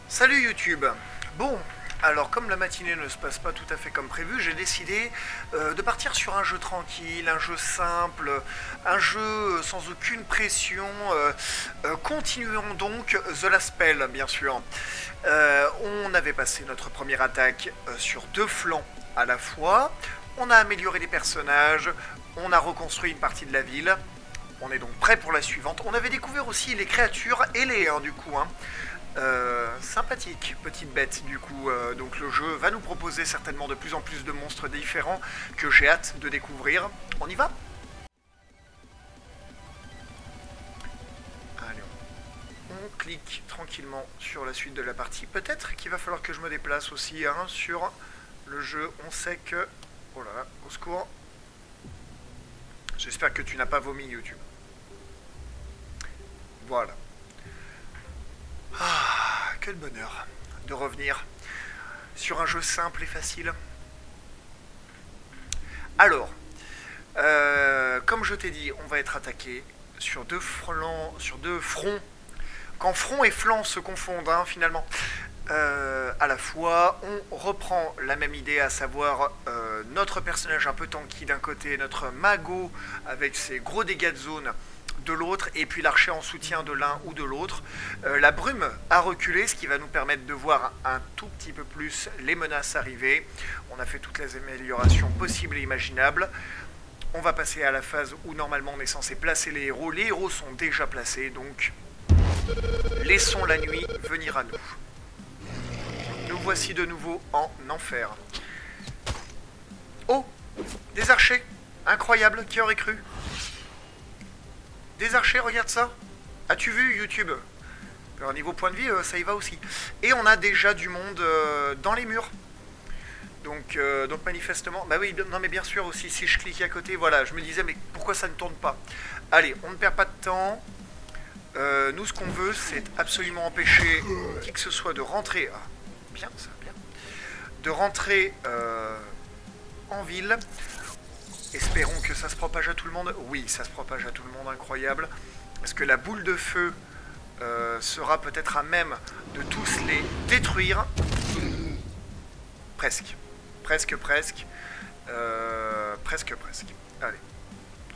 Salut YouTube. Bon, alors comme la matinée ne se passe pas tout à fait comme prévu, j'ai décidé de partir sur un jeu tranquille, un jeu simple, un jeu sans aucune pression. Continuons donc The Last Spell, bien sûr. On avait passé notre première attaque sur deux flancs à la fois. On a amélioré les personnages, on a reconstruit une partie de la ville. On est donc prêt pour la suivante. On avait découvert aussi les créatures ailées, du coup. Sympathique, petite bête du coup. Donc le jeu va nous proposer certainement de plus en plus de monstres différents que j'ai hâte de découvrir. On y va? Allez, on clique tranquillement sur la suite de la partie. Peut-être qu'il va falloir que je me déplace aussi sur le jeu. On sait que... Oh là là, au secours. J'espère que tu n'as pas vomi YouTube. Voilà. Ah, quel bonheur de revenir sur un jeu simple et facile. Alors, comme je t'ai dit, on va être attaqué sur deux fronts, quand front et flanc se confondent finalement. À la fois, on reprend la même idée, à savoir notre personnage un peu tanky d'un côté, notre mago avec ses gros dégâts de zone de l'autre, et puis l'archer en soutien de l'un ou de l'autre. La brume a reculé, ce qui va nous permettre de voir un tout petit peu plus les menaces arriver. On a fait toutes les améliorations possibles et imaginables. On va passer à la phase où normalement on est censé placer les héros. Les héros sont déjà placés, donc laissons la nuit venir à nous. Nous voici de nouveau en enfer. Oh, des archers. Incroyable, qui aurait cru? Des archers, regarde ça. As-tu vu YouTube? Alors niveau point de vie, ça y va aussi. Et on a déjà du monde dans les murs. Donc manifestement... Bah oui, non mais bien sûr aussi, si je clique à côté, voilà, je me disais, mais pourquoi ça ne tourne pas? Allez, on ne perd pas de temps. Nous, ce qu'on veut, c'est absolument empêcher qui que ce soit de rentrer... Ah, bien, ça, bien. De rentrer en ville. Espérons que ça se propage à tout le monde. Oui, ça se propage à tout le monde, incroyable. Est-ce que la boule de feu sera peut-être à même de tous les détruire? Presque. Presque. Presque. Allez.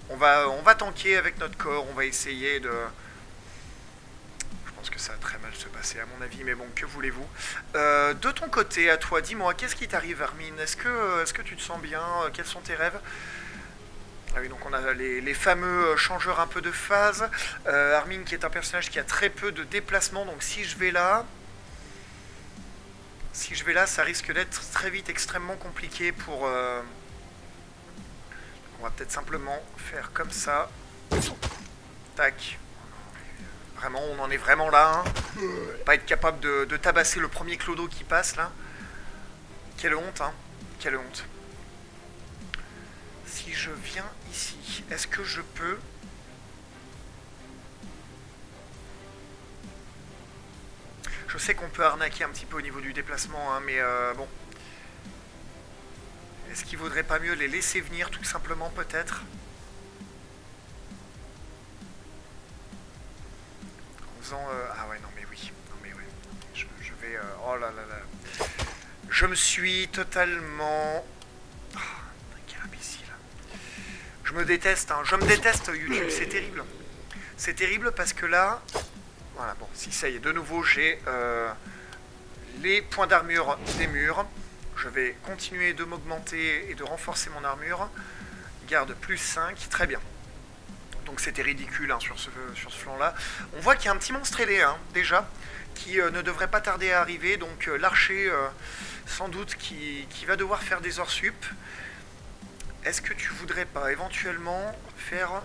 On va tanker avec notre corps. On va essayer de... Je pense que ça va très mal se passer à mon avis, mais bon, que voulez-vous. De ton côté, à toi, dis-moi, qu'est-ce qui t'arrive, Armin? Est-ce que tu te sens bien? Quels sont tes rêves? Ah oui, donc on a les fameux changeurs un peu de phase. Armin qui est un personnage qui a très peu de déplacement, donc si je vais là, ça risque d'être très vite extrêmement compliqué pour... On va peut-être simplement faire comme ça. Tac. Vraiment, on en est vraiment là. Pas être capable de tabasser le premier clodo qui passe là. Quelle honte, Quelle honte. Si je viens ici, est-ce que je peux... Je sais qu'on peut arnaquer un petit peu au niveau du déplacement, mais bon. Est-ce qu'il vaudrait pas mieux les laisser venir tout simplement, peut-être? En faisant... Ah ouais, non mais oui. Non mais ouais. Je vais... Oh là là là. Je me suis totalement... Je me déteste, je me déteste YouTube, c'est terrible. C'est terrible parce que là... Voilà, bon, si ça y est, de nouveau, j'ai les points d'armure des murs. Je vais continuer de m'augmenter et de renforcer mon armure. Garde plus 5, très bien. Donc c'était ridicule sur ce flanc-là. On voit qu'il y a un petit monstre ailé, déjà, qui ne devrait pas tarder à arriver. Donc l'archer, sans doute, qui va devoir faire des heures sup. Est-ce que tu voudrais pas éventuellement faire...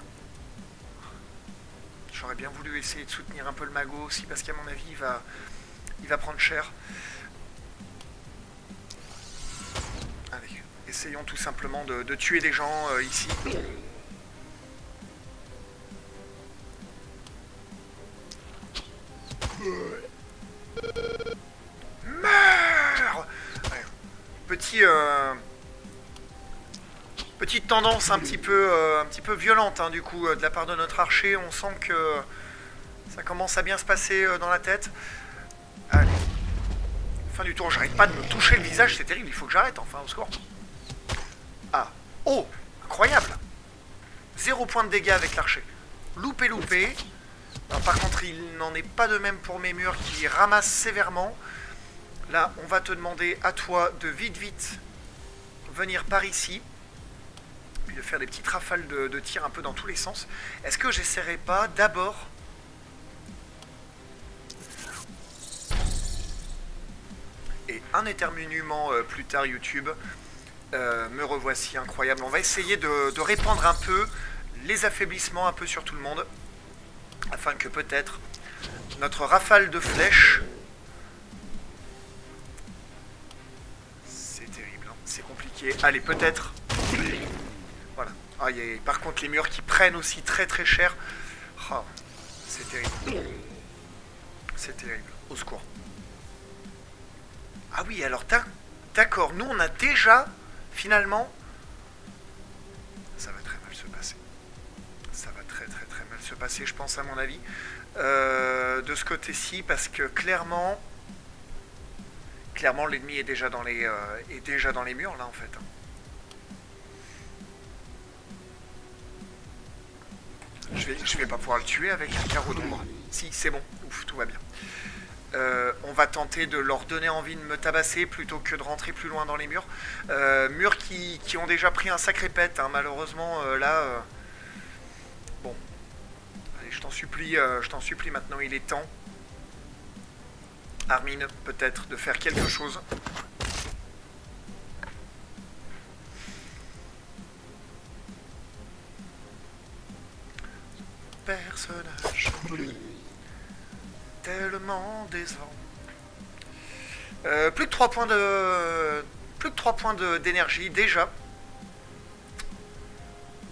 J'aurais bien voulu essayer de soutenir un peu le mago aussi, parce qu'à mon avis, il va prendre cher. Allez, essayons tout simplement de tuer des gens ici. Meurs! Allez, petite tendance un petit peu violente du coup de la part de notre archer. On sent que ça commence à bien se passer dans la tête. Allez, Fin du tour, j'arrête pas de me toucher le visage, c'est terrible, il faut que j'arrête, enfin, au secours. Ah, oh, incroyable. 0 point de dégâts avec l'archer. Loupé, loupé. Alors, par contre, il n'en est pas de même pour mes murs qui ramassent sévèrement. Là, on va te demander à toi de vite venir par ici. Puis de faire des petites rafales de tir un peu dans tous les sens. Est-ce que j'essaierai pas d'abord... Et un éternuement plus tard YouTube. Me revoici, incroyable. On va essayer de répandre un peu les affaiblissements un peu sur tout le monde. Afin que peut-être notre rafale de flèches... C'est terrible, hein, c'est compliqué. Allez, peut-être... Voilà. Ah, par contre, les murs qui prennent aussi très très cher. Oh, c'est terrible. C'est terrible. Au secours. Ah oui, alors d'accord. Nous, on a déjà, finalement... Ça va très mal se passer. Ça va très mal se passer, je pense, à mon avis. De ce côté-ci, parce que clairement... Clairement, l'ennemi est déjà dans les murs, là, en fait. Je vais pas pouvoir le tuer avec un carreau d'ombre. Si, c'est bon. Ouf, tout va bien. On va tenter de leur donner envie de me tabasser plutôt que de rentrer plus loin dans les murs. Murs qui ont déjà pris un sacré pet, hein, malheureusement, là... Bon. Allez, je t'en supplie, maintenant, il est temps. Armin, peut-être, de faire quelque chose. Personnage tellement décevant. Plus que 3 points de... Plus que 3 points d'énergie, déjà.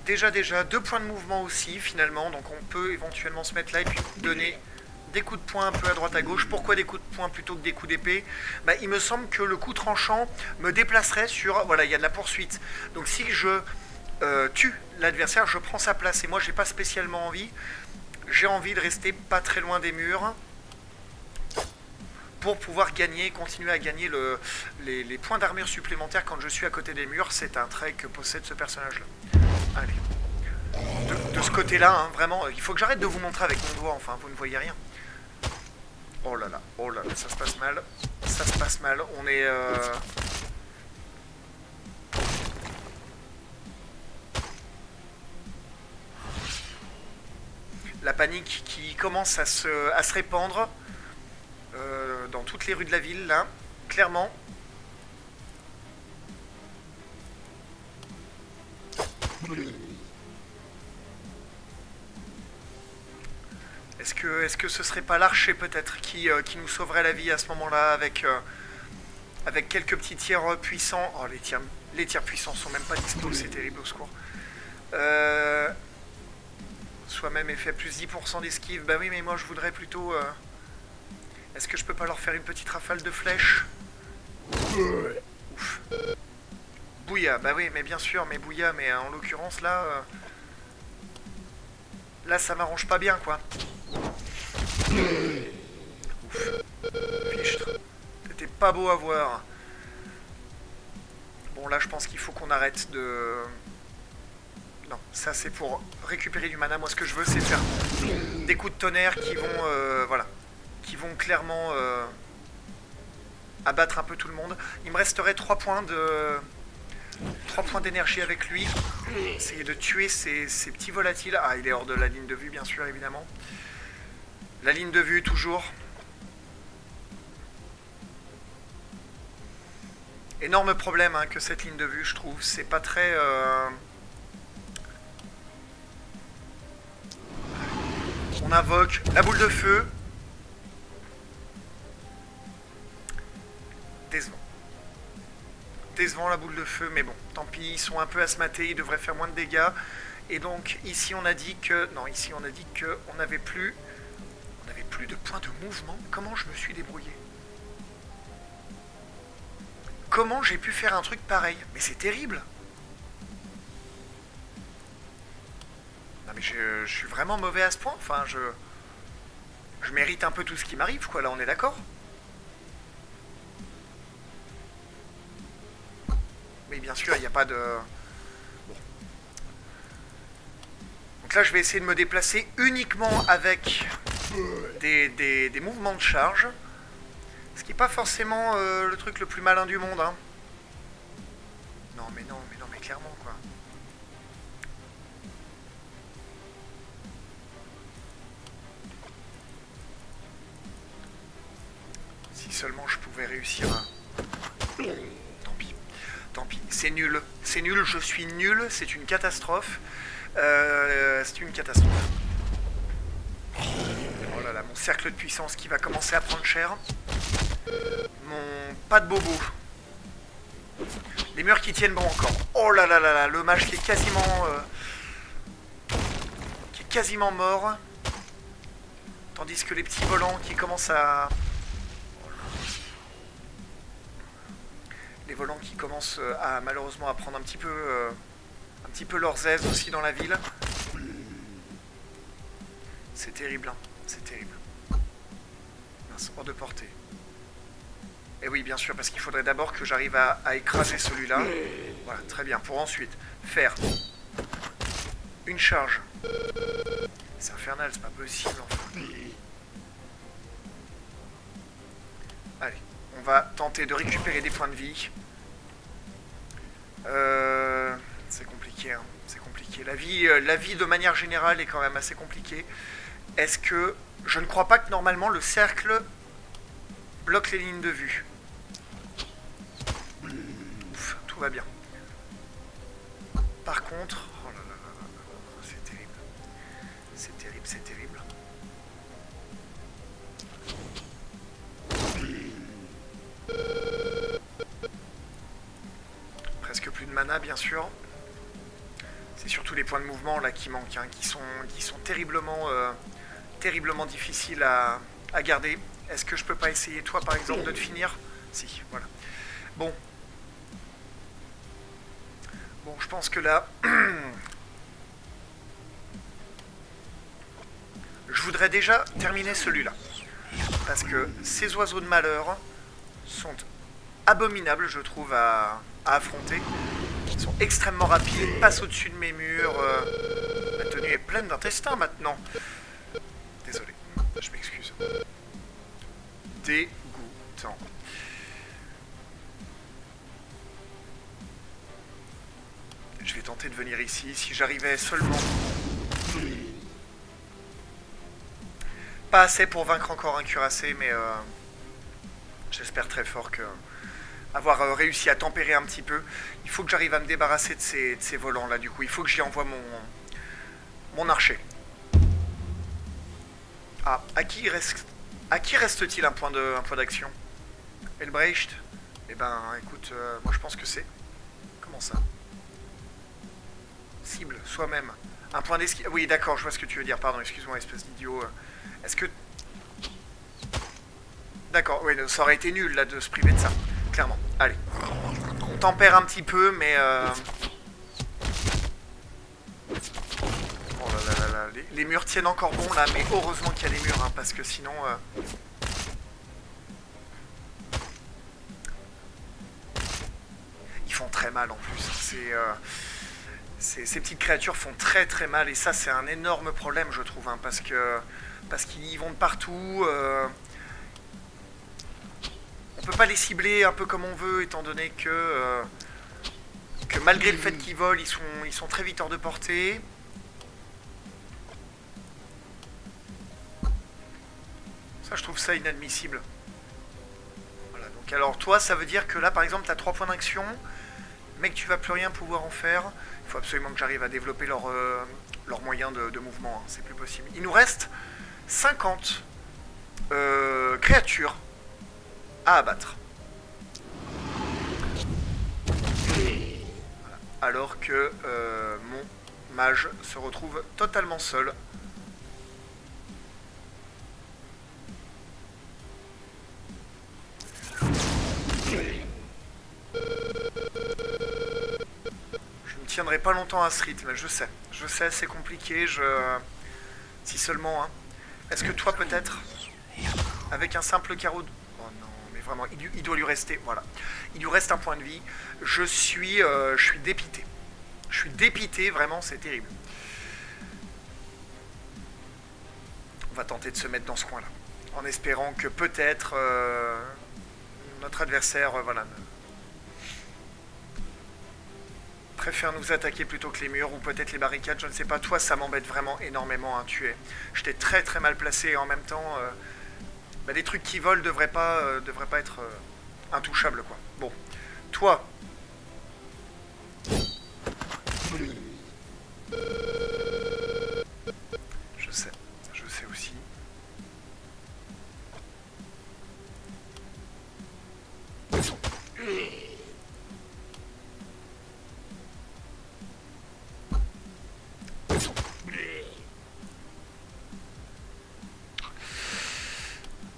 Déjà, 2 points de mouvement aussi, finalement. Donc on peut éventuellement se mettre là et puis donner des coups de poing un peu à droite à gauche. Pourquoi des coups de poing plutôt que des coups d'épée? Bah, il me semble que le coup tranchant me déplacerait sur... Voilà, il y a de la poursuite. Donc si je tue l'adversaire, je prends sa place. Et moi, j'ai pas spécialement envie. J'ai envie de rester pas très loin des murs pour pouvoir gagner, continuer à gagner les points d'armure supplémentaires quand je suis à côté des murs. C'est un trait que possède ce personnage-là. Allez. De ce côté-là, hein, vraiment, il faut que j'arrête de vous montrer avec mon doigt, enfin, vous ne voyez rien. Oh là là, ça se passe mal. Ça se passe mal, on est... La panique qui commence à se répandre dans toutes les rues de la ville, là, clairement. Est-ce que ce serait pas l'archer peut-être qui nous sauverait la vie à ce moment-là avec quelques petits tirs puissants. Oh, les tirs puissants sont même pas dispo, c'est terrible, au secours. Soit même effet plus 10% d'esquive. Bah oui, mais moi je voudrais plutôt... Est-ce que je peux pas leur faire une petite rafale de flèches? Ouf. Bouya, bah oui, mais bien sûr, mais Bouya, mais en l'occurrence là... Là ça m'arrange pas bien, quoi. Ouf. Fichtre. C'était pas beau à voir. Bon, là je pense qu'il faut qu'on arrête de... Non, ça c'est pour récupérer du mana. Moi ce que je veux c'est faire des coups de tonnerre qui vont voilà, qui vont clairement abattre un peu tout le monde. Il me resterait 3 points d'énergie avec lui. Essayer de tuer ces petits volatiles. Ah, il est hors de la ligne de vue bien sûr, évidemment. La ligne de vue toujours. Énorme problème hein, que cette ligne de vue, je trouve. C'est pas très... On invoque la boule de feu. Décevant. Décevant la boule de feu, mais bon, tant pis, ils sont un peu asthmatés, ils devraient faire moins de dégâts. Et donc, ici on a dit que... Non, ici on a dit qu'on n'avait plus... On n'avait plus de points de mouvement. Comment je me suis débrouillé? Comment j'ai pu faire un truc pareil? Mais c'est terrible! Non mais je suis vraiment mauvais à ce point, enfin je mérite un peu tout ce qui m'arrive, quoi, là on est d'accord? bien sûr, il n'y a pas de... Bon. Donc là, je vais essayer de me déplacer uniquement avec des mouvements de charge. Ce qui n'est pas forcément le truc le plus malin du monde, hein. Non, mais non, mais clairement, quoi. Si seulement je pouvais réussir à... Tant pis. Tant pis. C'est nul. C'est nul, je suis nul. C'est une catastrophe. C'est une catastrophe. Oh là là, mon cercle de puissance qui va commencer à prendre cher. Mon pas de bobo. Les murs qui tiennent bon encore. Oh là là là là, le mage qui est quasiment mort. Tandis que les petits volants qui commencent à... Les volants qui commencent à malheureusement à prendre un petit peu leurs aises aussi dans la ville. C'est terrible, hein. C'est terrible. Mince, hors de portée. Et oui, bien sûr, parce qu'il faudrait d'abord que j'arrive à écraser celui-là. Voilà, très bien. Pour ensuite faire une charge. C'est infernal, c'est pas possible, enfin. Allez, on va tenter de récupérer des points de vie. C'est compliqué, hein. C'est compliqué. La vie de manière générale est quand même assez compliquée. Est-ce que... Je ne crois pas que normalement le cercle bloque les lignes de vue. Ouf, tout va bien. Par contre... Oh là là là là là, c'est terrible. C'est terrible, c'est terrible. Presque plus de mana, bien sûr. C'est surtout les points de mouvement là qui manquent, hein, qui sont terriblement difficiles à garder. Est-ce que je peux pas essayer, toi, par exemple, de te finir? Si, voilà. Bon. Bon, je pense que là... je voudrais déjà terminer celui-là. Parce que ces oiseaux de malheur sont abominables, je trouve, à affronter. Ils sont extrêmement rapides, ils passent au-dessus de mes murs. Ma tenue est pleine d'intestins maintenant. Désolé, je m'excuse. Dégoûtant. Je vais tenter de venir ici, si j'arrivais seulement... Pas assez pour vaincre encore un cuirassé, mais j'espère très fort que... avoir réussi à tempérer un petit peu. Il faut que j'arrive à me débarrasser de ces volants là, du coup. Il faut que j'y envoie mon archer. Ah, à qui reste-t-il un point d'action? Elbrecht? Eh ben, écoute, moi je pense que c'est... Comment ça? Cible, soi-même. Un point d'esquive... Oui, d'accord, je vois ce que tu veux dire. Pardon, excuse-moi, espèce d'idiot. Est-ce que... D'accord, oui, ça aurait été nul, là, de se priver de ça. Clairement. Allez. On tempère un petit peu, mais... Oh là là là là. Les murs tiennent encore bon, là, mais heureusement qu'il y a des murs, hein, parce que sinon... Ils font très mal, en plus. Ces petites créatures font très très mal, et ça, c'est un énorme problème, je trouve, hein, parce qu'ils y vont de partout... On peut pas les cibler un peu comme on veut, étant donné que malgré le fait qu'ils volent, ils sont très vite hors de portée. Ça, je trouve ça inadmissible. Voilà, donc alors toi, ça veut dire que là, par exemple, tu as 3 points d'action, mais que tu vas plus rien pouvoir en faire. Il faut absolument que j'arrive à développer leur moyen de mouvement, hein. C'est plus possible. Il nous reste 50 créatures à abattre. Voilà. Alors que mon mage se retrouve totalement seul. Je ne tiendrai pas longtemps à ce rythme, je sais, c'est compliqué, si seulement, hein. Est-ce que toi peut-être, avec un simple carreau de... Oh non, mais vraiment, il doit lui rester, voilà. Il lui reste un point de vie. Je suis dépité. Je suis dépité, vraiment, c'est terrible. On va tenter de se mettre dans ce coin-là, en espérant que peut-être notre adversaire, voilà, préfère nous attaquer plutôt que les murs, ou peut-être les barricades, je ne sais pas. Toi, ça m'embête vraiment énormément, hein. J'étais très très mal placé, et en même temps, les trucs qui volent devraient pas être intouchables, quoi. Bon, toi... Je sais aussi.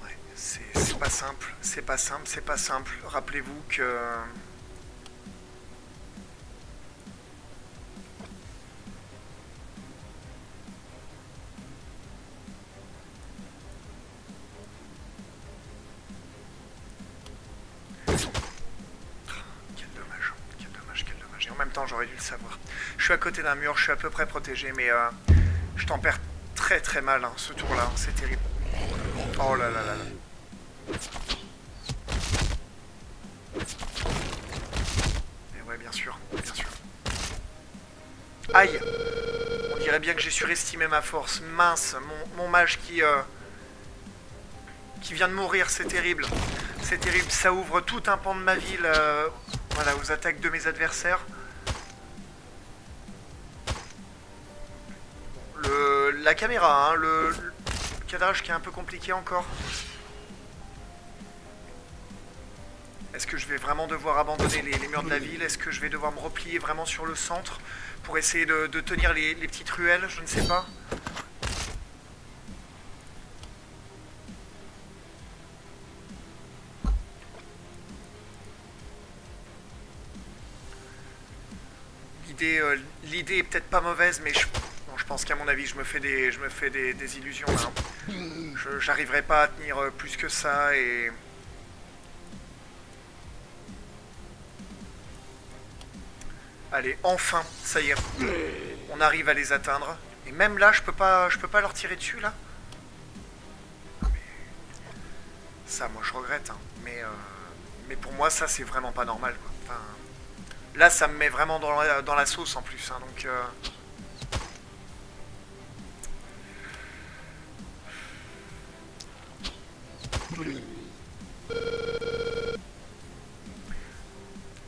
Ouais, c'est pas simple, c'est pas simple, c'est pas simple. Rappelez-vous que... En même temps, j'aurais dû le savoir. Je suis à côté d'un mur, je suis à peu près protégé, mais je t'en perds très très mal, hein, ce tour-là, hein, c'est terrible. Oh là là là là. Et ouais, bien sûr, bien sûr. Aïe! On dirait bien que j'ai surestimé ma force. Mince, mon mage qui vient de mourir, c'est terrible. C'est terrible, ça ouvre tout un pan de ma ville, voilà, aux attaques de mes adversaires. La caméra, hein, le cadrage qui est un peu compliqué encore. Est-ce que je vais vraiment devoir abandonner les murs de la ville? Est-ce que je vais devoir me replier vraiment sur le centre pour essayer de tenir les petites ruelles? Je ne sais pas. L'idée est peut-être pas mauvaise, mais je pense qu'à mon avis, je me fais des illusions là. J'arriverai pas à tenir plus que ça et... Allez, enfin, ça y est. On arrive à les atteindre. Et même là, je peux pas leur tirer dessus là. Ça, moi, je regrette, hein. Mais pour moi, ça, c'est vraiment pas normal, quoi. Enfin, là, ça me met vraiment dans la sauce en plus, hein, donc... Le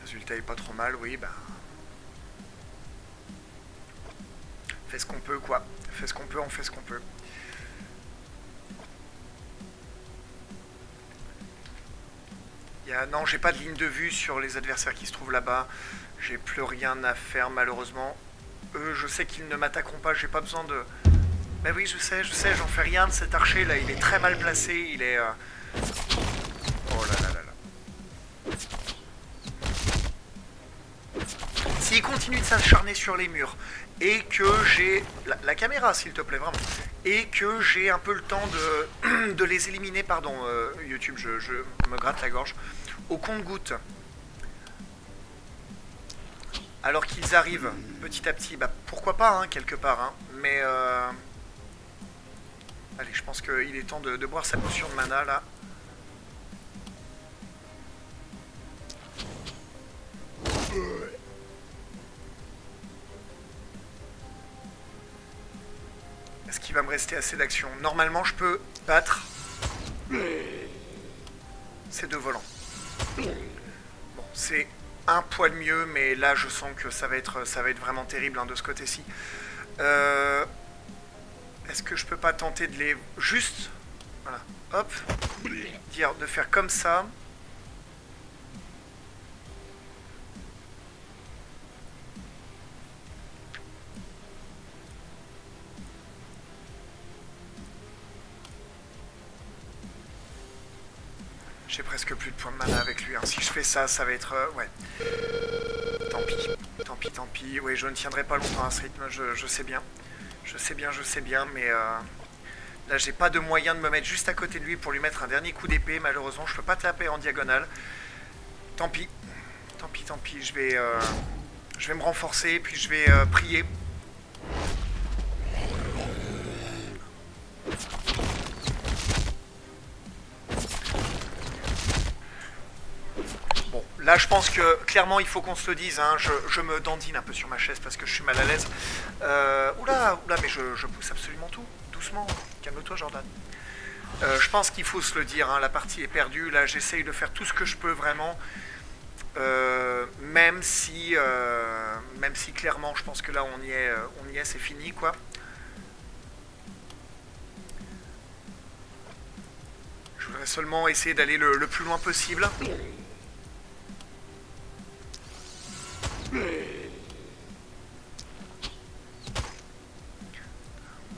résultat est pas trop mal, oui, bah... Fais ce qu'on peut, quoi. Fais ce qu'on peut, on fait ce qu'on peut. Non, j'ai pas de ligne de vue sur les adversaires qui se trouvent là-bas. J'ai plus rien à faire, malheureusement. Eux, je sais qu'ils ne m'attaqueront pas, j'ai pas besoin de... Mais oui, je sais, j'en fais rien de cet archer, là. Il est très mal placé, il est... Oh là là là là. S'il continue de s'acharner sur les murs, et que j'ai... La caméra, s'il te plaît, vraiment. Et que j'ai un peu le temps de les éliminer, pardon, YouTube, je me gratte la gorge, au compte-gouttes. Alors qu'ils arrivent petit à petit, bah pourquoi pas, hein, quelque part, hein, mais... Allez, je pense qu'il est temps de boire sa potion de mana, là. Est-ce qu'il va me rester assez d'action? Normalement, je peux battre ces deux volants. Bon, c'est un poil mieux, mais là, je sens que ça va être vraiment terrible, hein, de ce côté-ci. Est-ce que je peux pas tenter de les... Juste, voilà, hop, de faire comme ça. J'ai presque plus de points de mana avec lui, hein. Si je fais ça, ça va être... ouais. Tant pis, tant pis, tant pis. Oui, je ne tiendrai pas longtemps à ce rythme, je sais bien. Je sais bien, mais... Là, j'ai pas de moyen de me mettre juste à côté de lui pour lui mettre un dernier coup d'épée. Malheureusement, je peux pas taper en diagonale. Tant pis. Tant pis, tant pis. Je vais me renforcer, puis je vais prier. Bon, là, je pense que clairement, il faut qu'on se le dise. Hein, je me dandine un peu sur ma chaise parce que je suis mal à l'aise. Oula, mais je pousse absolument tout. Doucement. Calme-toi, Jordan. Je pense qu'il faut se le dire. Hein, la partie est perdue. Là, j'essaye de faire tout ce que je peux vraiment. Même si clairement, je pense que là, on y est, c'est fini, quoi. Je voudrais seulement essayer d'aller le plus loin possible.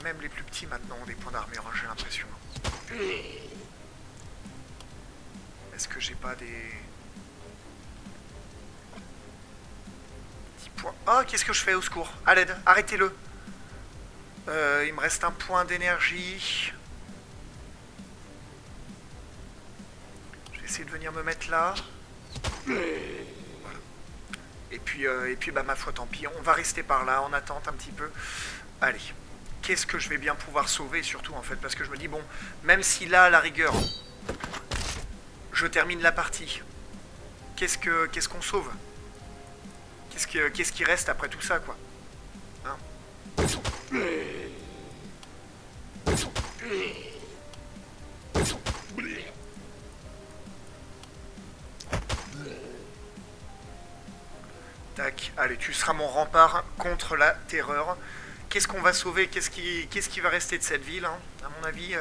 Même les plus petits maintenant ont des points d'armure, hein, j'ai l'impression. Est-ce que j'ai pas des... petits points... Oh, qu'est-ce que je fais au secours? À l'aide, arrêtez-le. Il me reste un point d'énergie. Je vais essayer de venir me mettre là. Voilà. Et puis bah ma foi, tant pis. On va rester par là, en attente un petit peu. Allez. Qu'est-ce que je vais bien pouvoir sauver, surtout, en fait, parce que je me dis, bon, même si là, à la rigueur, je termine la partie, qu'est-ce qu'on sauve? Qu'est-ce qui reste après tout ça, quoi, hein? Tac, allez, tu seras mon rempart contre la terreur. Qu'est-ce qu'on va sauver? Qu'est-ce qui va rester de cette ville, hein? À mon avis,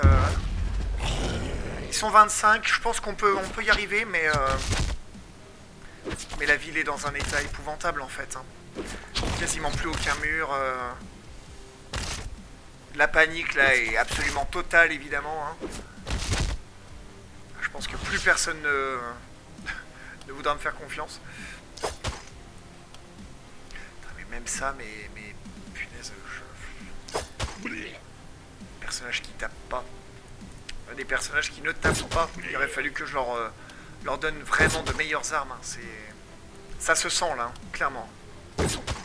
ils sont 25. Je pense qu'on peut y arriver, mais la ville est dans un état épouvantable, en fait. Hein. Quasiment plus aucun mur. La panique, là, est absolument totale, évidemment. Hein. Je pense que plus personne ne voudra me faire confiance. Mais même ça, mais punaise, personnages qui tapent pas. Des personnages qui ne tapent pas. Il aurait fallu que je leur donne vraiment de meilleures armes. Hein. Ça se sent là, hein, clairement.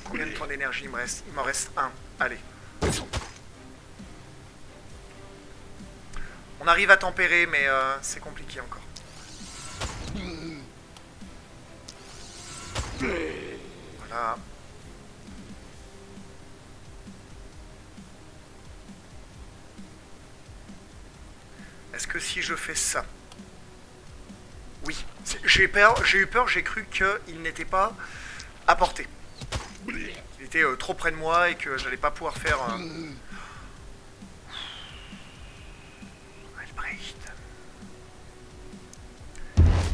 Combien de points d'énergie il me reste? Il m'en reste un. Allez. On arrive à tempérer, mais c'est compliqué encore. Voilà. Est-ce que si je fais ça... Oui, j'ai eu peur, j'ai cru qu'il n'était pas à portée. Il était trop près de moi et que j'allais pas pouvoir faire... Albrecht.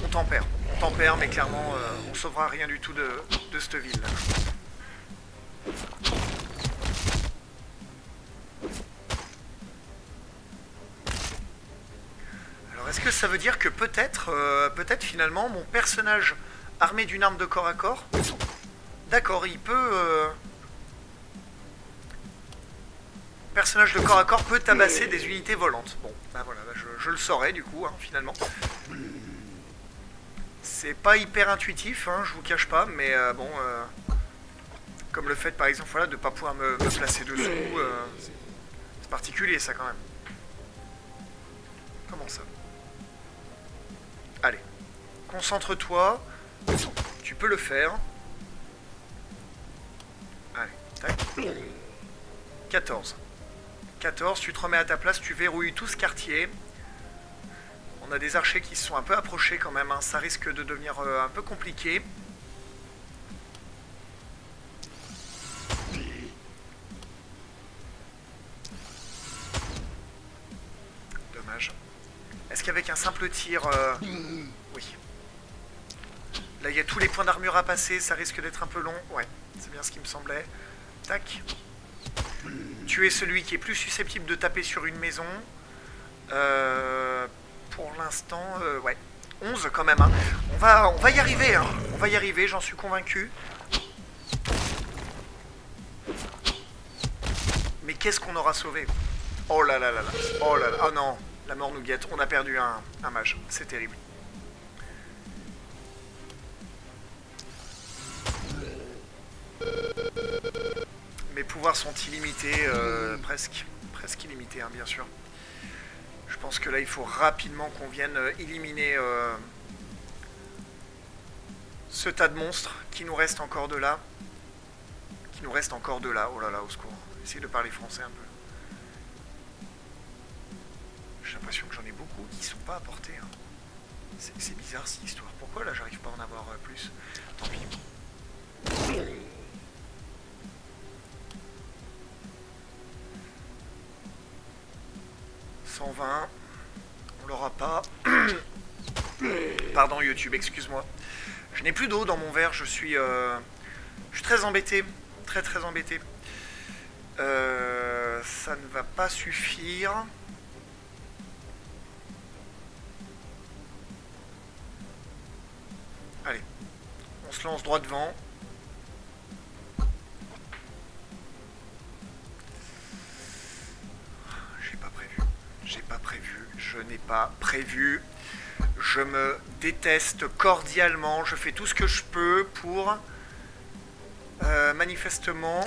On tempère, mais clairement, on sauvera rien du tout de cette ville. Est-ce que ça veut dire que peut-être finalement mon personnage armé d'une arme de corps à corps, d'accord, il peut... personnage de corps à corps peut tabasser des unités volantes. Bon, bah voilà, je le saurais du coup, hein, finalement. C'est pas hyper intuitif, hein, je vous cache pas, mais bon... comme le fait par exemple voilà, de ne pas pouvoir me placer dessous, c'est particulier ça quand même. Comment ça? Allez, concentre-toi, tu peux le faire. Allez, tac. 14. 14, tu te remets à ta place, tu verrouilles tout ce quartier. On a des archers qui se sont un peu approchés quand même, hein. Ça risque de devenir un peu compliqué. Dommage. Est-ce qu'avec un simple tir... Oui. Là, il y a tous les points d'armure à passer, ça risque d'être un peu long. Ouais, c'est bien ce qui me semblait. Tac. Tu es celui qui est plus susceptible de taper sur une maison. Pour l'instant, ouais. 11 quand même, hein. On va y arriver, hein. On va y arriver, j'en suis convaincu. Mais qu'est-ce qu'on aura sauvé? Oh là là là là. Oh là là. Oh non. La mort nous guette. On a perdu un mage. C'est terrible. Mes pouvoirs sont illimités. Presque. Presque illimités, hein, bien sûr. Je pense que là, il faut rapidement qu'on vienne éliminer ce tas de monstres qui nous reste encore de là. Qui nous reste encore de là. Oh là là, au secours. Essayez de parler français un peu. J'ai l'impression que j'en ai beaucoup qui ne sont pas apportés. Hein. C'est bizarre cette histoire. Pourquoi là, j'arrive pas à en avoir plus? Tant pis. 120. On l'aura pas. Pardon YouTube, excuse-moi. Je n'ai plus d'eau dans mon verre, je suis très embêté. Très très embêté. Ça ne va pas suffire. Allez. On se lance droit devant. Je n'ai pas prévu. Je me déteste cordialement. Je fais tout ce que je peux pour manifestement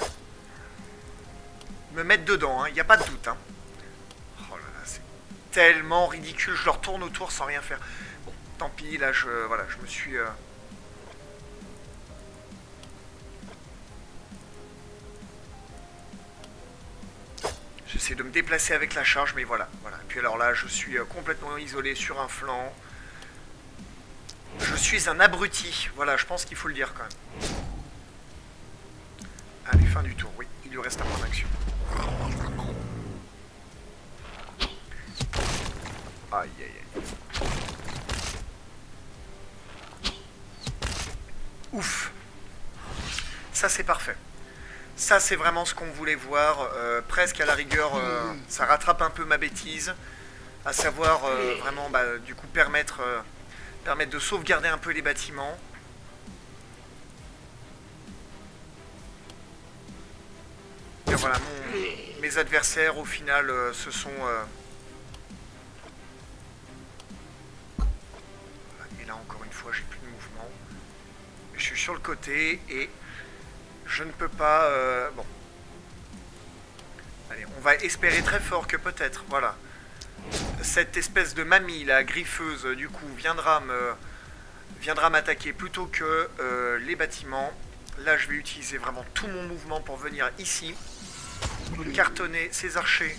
me mettre dedans. Il n'y a pas de doute. Hein. Oh là là, c'est tellement ridicule. Je leur tourne autour sans rien faire. Bon, tant pis. Là, je me suis... J'essaie de me déplacer avec la charge, mais voilà. Et puis alors là, je suis complètement isolé sur un flanc. Je suis un abruti. Voilà, je pense qu'il faut le dire quand même. Allez, fin du tour. Oui, il lui reste un point d'action. Aïe, aïe, aïe. Ouf. Ça, c'est parfait. Ça, c'est vraiment ce qu'on voulait voir. Presque à la rigueur, ça rattrape un peu ma bêtise. À savoir, vraiment, du coup, permettre de sauvegarder un peu les bâtiments. Et voilà, mes adversaires, au final, se sont... Et là, encore une fois, j'ai plus de mouvement. Je suis sur le côté et... Je ne peux pas... Bon. Allez, on va espérer très fort que peut-être, voilà. Cette espèce de mamie, la griffeuse, du coup, viendra m'attaquer plutôt que les bâtiments. Là, je vais utiliser vraiment tout mon mouvement pour venir ici. Cartonner ces archers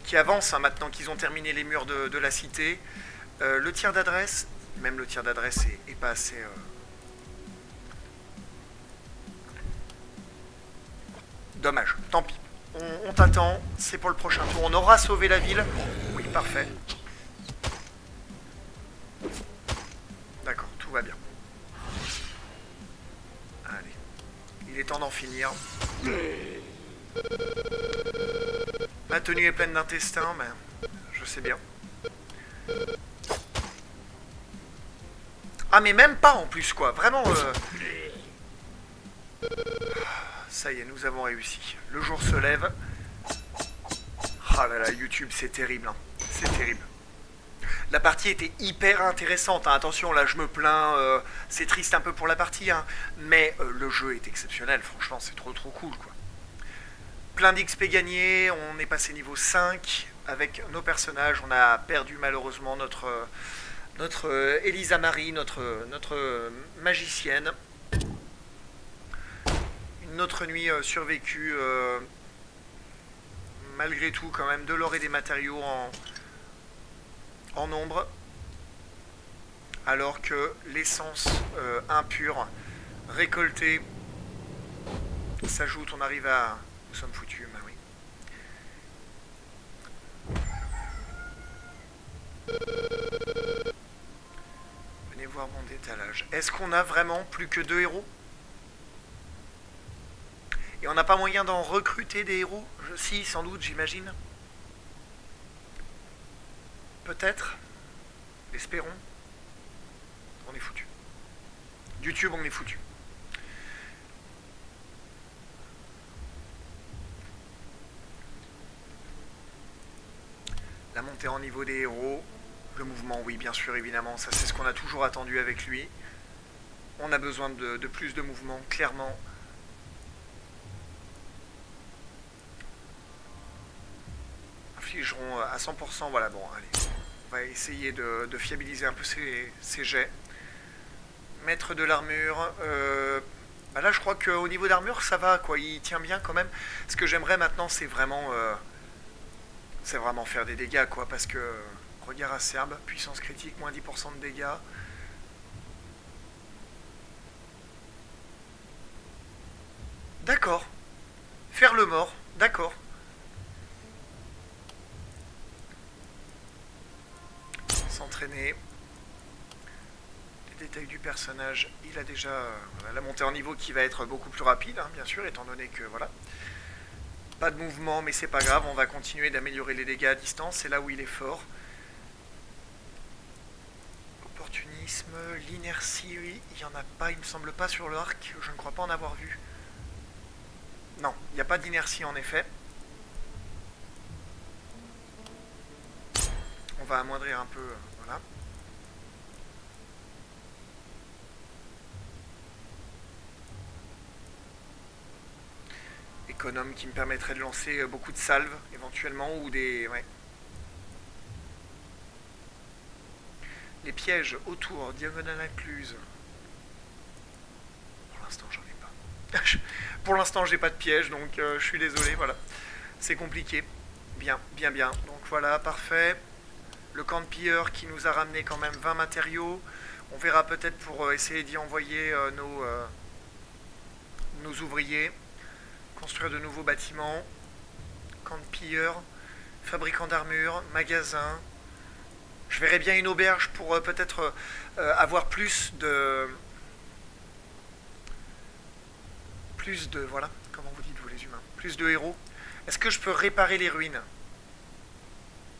qui avancent, hein, maintenant qu'ils ont terminé les murs de la cité. Le tir d'adresse, même le tir d'adresse est pas assez... Dommage, tant pis. On t'attend, c'est pour le prochain tour. On aura sauvé la ville. Oui, parfait. D'accord, tout va bien. Allez. Il est temps d'en finir. Ma tenue est pleine d'intestins, mais je sais bien. Ah, mais même pas en plus, quoi. Vraiment... Ça y est, nous avons réussi. Le jour se lève. Ah là là, YouTube, c'est terrible. Hein. C'est terrible. La partie était hyper intéressante. Hein. Attention, là, je me plains. C'est triste un peu pour la partie. Hein. Mais le jeu est exceptionnel. Franchement, c'est trop cool, quoi. Plein d'XP gagnés. On est passé niveau 5 avec nos personnages. On a perdu malheureusement notre Elisa Marie, notre magicienne. Une autre nuit survécue, malgré tout quand même, de l'or et des matériaux en nombre, alors que l'essence impure récoltée s'ajoute, on arrive à... Nous sommes foutus, bah oui. Venez voir mon détalage. Est-ce qu'on a vraiment plus que 2 héros ? Et on n'a pas moyen d'en recruter des héros? Si, sans doute, j'imagine. Peut-être. Espérons. On est foutu. YouTube, on est foutu. monter en niveau des héros. Le mouvement, oui, bien sûr, évidemment. Ça, c'est ce qu'on a toujours attendu avec lui. On a besoin de plus de mouvement, clairement. Infligeront à 100%. Voilà, bon, allez. On va essayer de fiabiliser un peu ces jets. Mettre de l'armure. Bah là, je crois qu'au niveau d'armure, ça va, quoi. Il tient bien quand même. Ce que j'aimerais maintenant, c'est vraiment faire des dégâts, quoi. Parce que, regard acerbe, puissance critique, moins 10% de dégâts. D'accord. Faire le mort, d'accord. S'entraîner. Les détails du personnage, il a déjà la montée en niveau qui va être beaucoup plus rapide, hein, bien sûr, étant donné que, voilà. Pas de mouvement, mais c'est pas grave, on va continuer d'améliorer les dégâts à distance, c'est là où il est fort. Opportunisme, l'inertie, oui, il n'y en a pas, il me semble pas sur l'arc, je ne crois pas en avoir vu. Non, il n'y a pas d'inertie en effet. On va amoindrir un peu, voilà. Économe qui me permettrait de lancer beaucoup de salves éventuellement ou des... Ouais. Les pièges autour, diagonale incluse. Pour l'instant j'en ai pas. Pour l'instant j'ai pas de piège donc je suis désolé, voilà. C'est compliqué. Bien, bien, bien. Donc voilà, parfait. Le camp de pilleurs qui nous a ramené quand même 20 matériaux. On verra peut-être pour essayer d'y envoyer nos ouvriers. Construire de nouveaux bâtiments. Camp de pilleurs. Fabricant d'armure. Magasin. Je verrai bien une auberge pour peut-être avoir plus de... Voilà, comment vous dites vous les humains? Plus de héros. Est-ce que je peux réparer les ruines?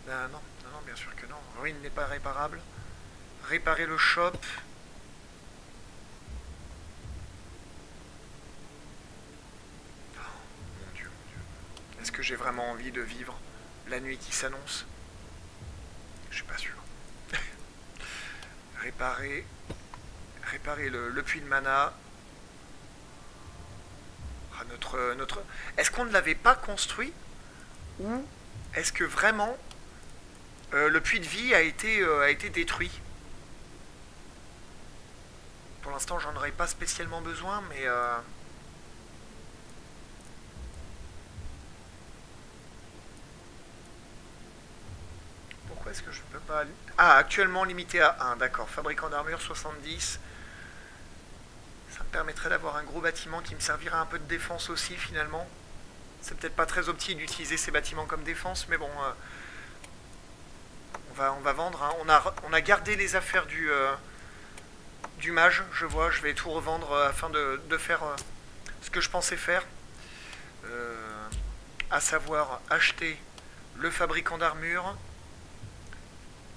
Non, non, non, bien sûr que non. Ruine n'est pas réparable. Réparer le shop. Oh, mon Dieu, mon Dieu. Est-ce que j'ai vraiment envie de vivre la nuit qui s'annonce? Je suis pas sûr. Réparer le puits de mana. Ah, notre... Est-ce qu'on ne l'avait pas construit? Ou est-ce que vraiment le puits de vie a été détruit? Pour l'instant, j'en aurais pas spécialement besoin, mais... Pourquoi est-ce que je ne peux pas... Ah, actuellement limité à 1, d'accord. Fabricant d'armure, 70. Ça me permettrait d'avoir un gros bâtiment qui me servira un peu de défense aussi, finalement. C'est peut-être pas très optique d'utiliser ces bâtiments comme défense, mais bon... on va vendre. Hein. On a gardé les affaires du mage, je vois. Je vais tout revendre afin de faire ce que je pensais faire. À savoir acheter le fabricant d'armure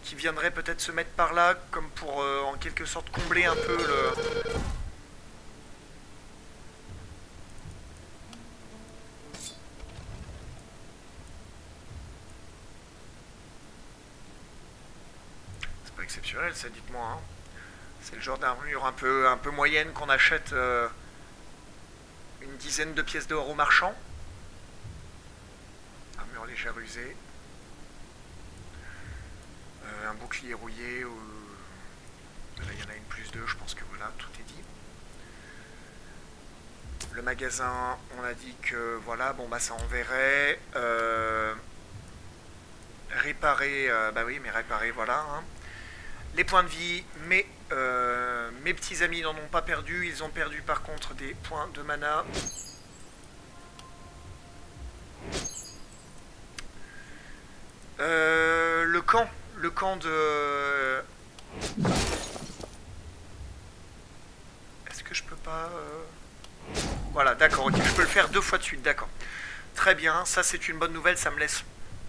qui viendrait peut-être se mettre par là comme pour en quelque sorte combler un peu le... C'est pas exceptionnel ça, dites-moi. Hein. C'est le genre d'armure un peu moyenne qu'on achète une dizaine de pièces d'or au marchand. Armure légère usée. Un bouclier rouillé. Là, il y en a une plus 2, je pense que voilà, tout est dit. Le magasin, on a dit que voilà, bon bah ça on verrait. Réparer, bah oui, mais réparer, voilà. Hein. Les points de vie, mais mes petits amis n'en ont pas perdu. Ils ont perdu par contre des points de mana. Le camp de... Est-ce que je peux pas... Voilà, d'accord, ok, je peux le faire 2 fois de suite, d'accord. Très bien, ça c'est une bonne nouvelle, ça me laisse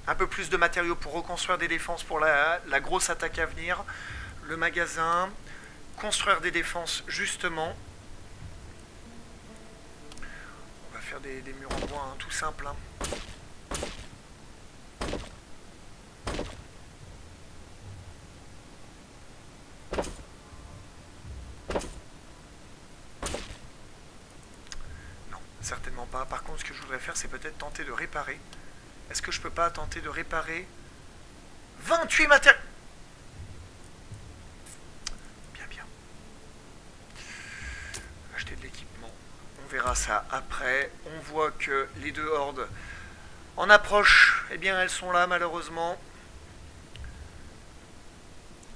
un peu plus de matériaux pour reconstruire des défenses pour la grosse attaque à venir. Le magasin, construire des défenses justement. On va faire des murs en bois, hein, tout simple. Hein. certainement pas. Par contre, ce que je voudrais faire, c'est peut-être tenter de réparer. Est-ce que je peux pas tenter de réparer 28 matériaux? Bien, bien. Acheter de l'équipement. On verra ça après. On voit que les deux hordes en approche, eh bien, elles sont là, malheureusement.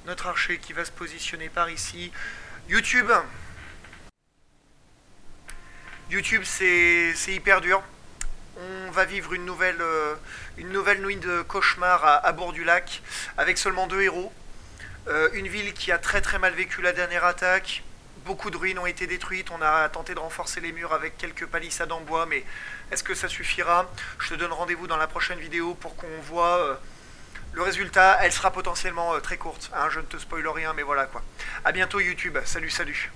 Notre archer qui va se positionner par ici. YouTube, c'est hyper dur. On va vivre une nouvelle nuit de cauchemar à Bord-du-Lac, avec seulement 2 héros. Une ville qui a très très mal vécu la dernière attaque. Beaucoup de ruines ont été détruites. On a tenté de renforcer les murs avec quelques palissades en bois, mais est-ce que ça suffira? Je te donne rendez-vous dans la prochaine vidéo pour qu'on voit le résultat. Elle sera potentiellement très courte, hein, je ne te spoil rien, mais voilà quoi. A bientôt YouTube, salut salut.